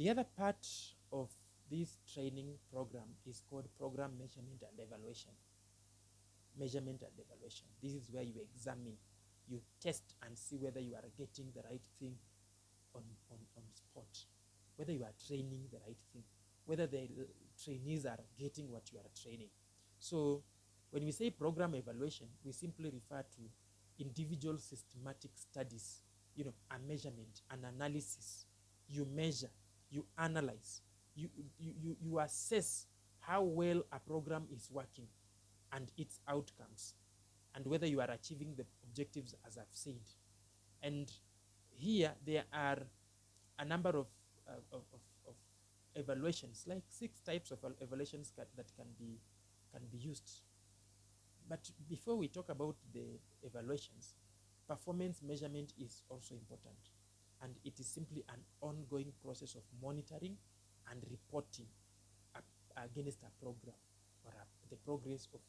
The other part of this training program is called program measurement and evaluation. Measurement and evaluation. This is where you examine, you test and see whether you are getting the right thing on spot, whether you are training the right thing, whether the trainees are getting what you are training. So when we say program evaluation, we simply refer to individual systematic studies, a measurement, an analysis. You measure, you analyze, you assess how well a program is working and its outcomes, and whether you are achieving the objectives as I've said. And here there are a number of evaluations, like 6 types of evaluations that can be used. But before we talk about the evaluations, performance measurement is also important. And it is simply an ongoing process of monitoring and reporting against a program or the progress of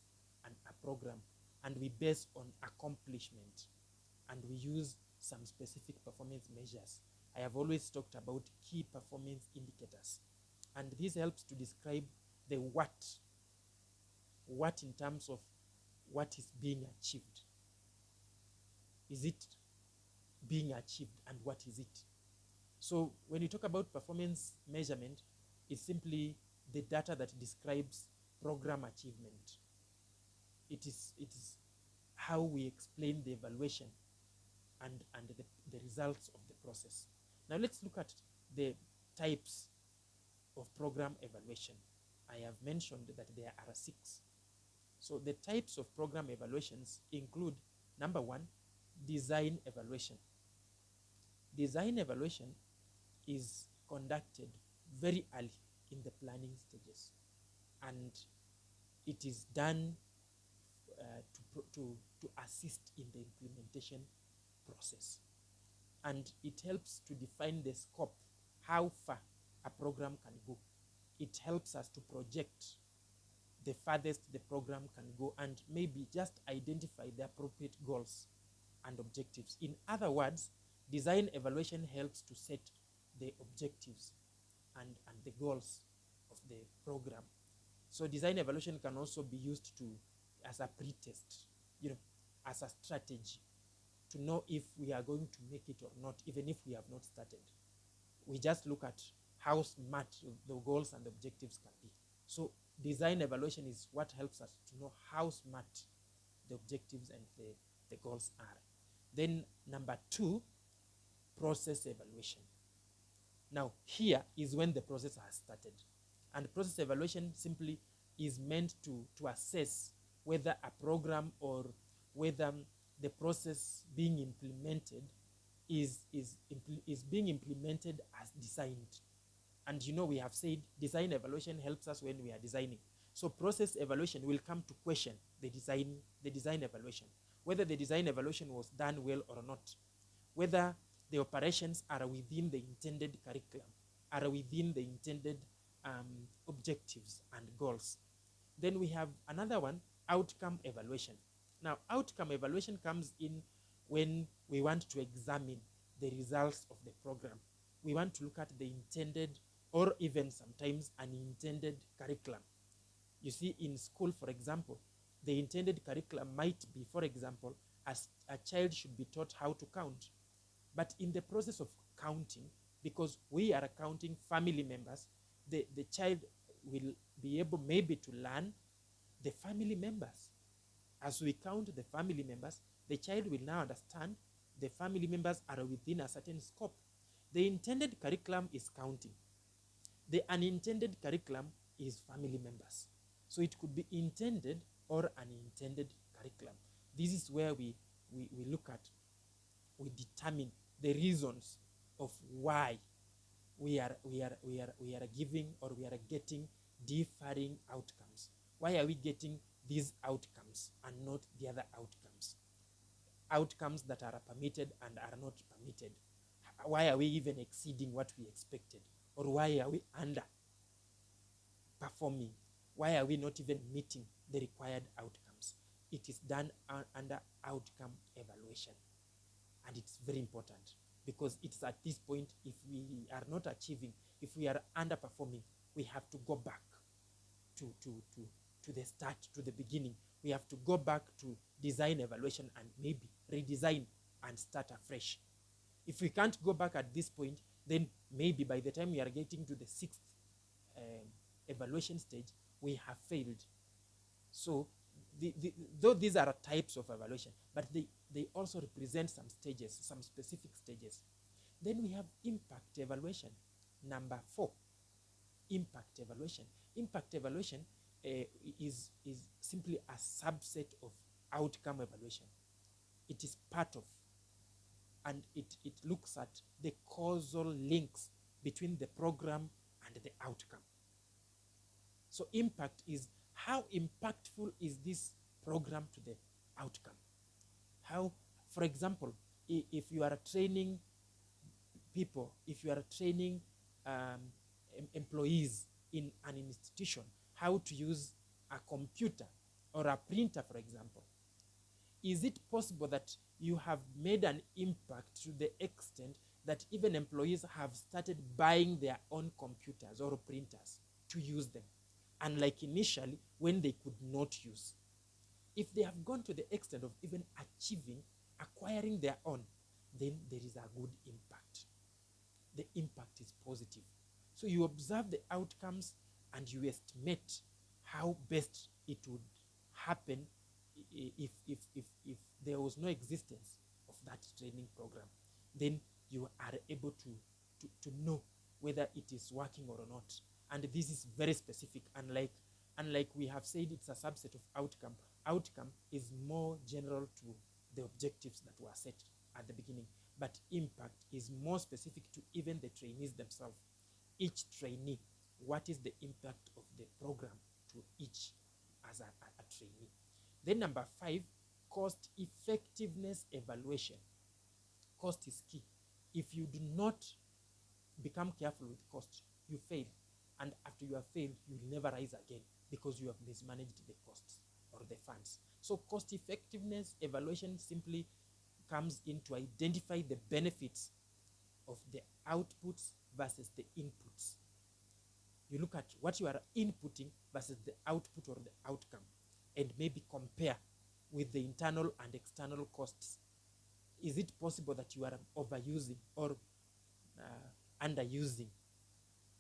a program. And we base on accomplishment. And we use some specific performance measures. I have always talked about key performance indicators. And this helps to describe the what in terms of what is being achieved. Is it being achieved, and what is it? So when you talk about performance measurement, it's simply the data that describes program achievement. It is how we explain the evaluation and the results of the process. Now let's look at the types of program evaluation. I have mentioned that there are 6. So the types of program evaluations include, number 1, design evaluation. Design evaluation is conducted very early in the planning stages, and it is done to assist in the implementation process. And it helps to define the scope, how far a program can go. It helps us to project the farthest the program can go, and maybe just identify the appropriate goals and objectives. In other words, design evaluation helps to set the objectives and the goals of the program. So design evaluation can also be used as a pretest, as a strategy to know if we are going to make it or not, even if we have not started. We just look at how smart the goals and objectives can be. So design evaluation is what helps us to know how smart the objectives and the goals are. Then number 2, process evaluation. Now here is when the process has started. And process evaluation simply is meant to assess whether a program or whether the process being implemented is being implemented as designed. And we have said design evaluation helps us when we are designing. So process evaluation will come to question the design evaluation, whether the design evaluation was done well or not, whether the operations are within the intended curriculum, are within the intended objectives and goals. Then we have another one, outcome evaluation. Now, outcome evaluation comes in when we want to examine the results of the program. We want to look at the intended or even sometimes unintended curriculum. You see, in school, for example, the intended curriculum might be, for example, as a child should be taught how to count. But in the process of counting, because we are counting family members, the child will be able maybe to learn the family members. As we count the family members, the child will now understand the family members are within a certain scope. The intended curriculum is counting. The unintended curriculum is family members. So it could be intended or unintended curriculum. This is where we look at, we determine the reasons of why we are giving or we are getting differing outcomes. Why are we getting these outcomes and not the other outcomes? Outcomes that are permitted and are not permitted. Why are we even exceeding what we expected? Or why are we under performing? Why are we not even meeting the required outcomes? It is done under outcome evaluation. And it's very important. because it's at this point, if we are not achieving, if we are underperforming, we have to go back to the start, to the beginning. We have to go back to design evaluation and maybe redesign and start afresh. If we can't go back at this point, then maybe by the time we are getting to the sixth evaluation stage, we have failed. So though these are types of evaluation, but they also represent some stages, some specific stages. Then we have impact evaluation. Number 4, impact evaluation. Impact evaluation is simply a subset of outcome evaluation. It is part of, and it looks at the causal links between the program and the outcome. So impact is how impactful is this program to the outcome. How, for example, if you are training people, if you are training employees in an institution how to use a computer or a printer, for example, is it possible that you have made an impact to the extent that even employees have started buying their own computers or printers to use them, unlike initially when they could not use? If they have gone to the extent of even acquiring their own, then there is a good impact. The impact is positive. So you observe the outcomes and you estimate how best it would happen if there was no existence of that training program. Then you are able to know whether it is working or not. And this is very specific, unlike we have said it's a subset of outcome. Outcome is more general to the objectives that were set at the beginning, but impact is more specific to even the trainees themselves. Each trainee, what is the impact of the program to each as a trainee? Then number 5, cost effectiveness evaluation. Cost is key. If you do not become careful with cost, you fail. And after you have failed, you will never rise again because you have mismanaged the costs or the funds. So cost effectiveness evaluation simply comes in to identify the benefits of the outputs versus the inputs. You look at what you are inputting versus the output or the outcome, and maybe compare with the internal and external costs. Is it possible that you are overusing or underusing?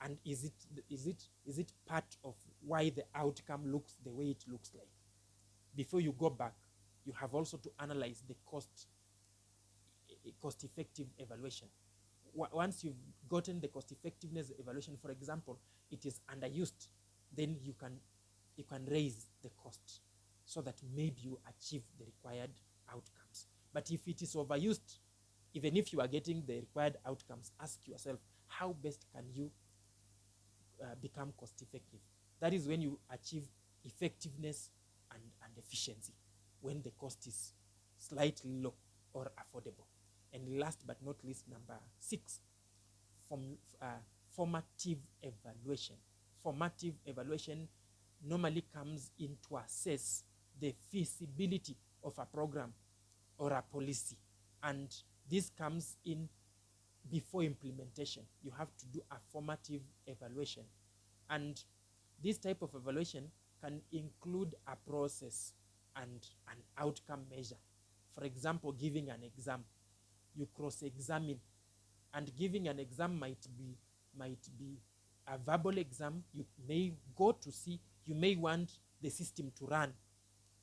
And is it part of why the outcome looks the way it looks like? Before you go back, you have also to analyze the cost-effective evaluation. Once you've gotten the cost-effectiveness evaluation, for example, it is underused, then you can raise the cost so that maybe you achieve the required outcomes. But if it is overused, even if you are getting the required outcomes, ask yourself, how best can you become cost-effective? That is when you achieve effectiveness and efficiency, when the cost is slightly low or affordable. And last but not least, number 6, formative evaluation. Formative evaluation normally comes in to assess the feasibility of a program or a policy. And this comes in before implementation. You have to do a formative evaluation. And this type of evaluation can include a process and an outcome measure. For example, giving an exam. You cross-examine, and giving an exam might be a verbal exam. You may go to see, you may want the system to run,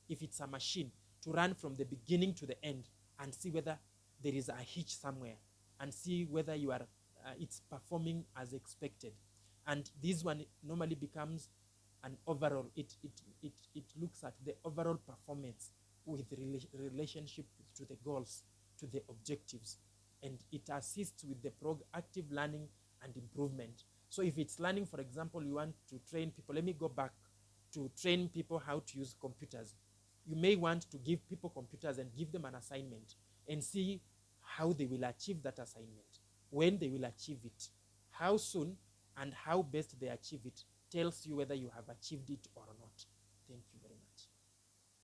if it's a machine, to run from the beginning to the end and see whether there is a hitch somewhere and see whether you are it's performing as expected. And this one normally becomes an overall, it looks at the overall performance with relationship to the goals, to the objectives, and it assists with the proactive learning and improvement. So if it's learning, for example, you want to train people, let me go back to train people how to use computers. You may want to give people computers and give them an assignment and see how they will achieve that assignment, when they will achieve it, how soon and how best they achieve it tells you whether you have achieved it or not.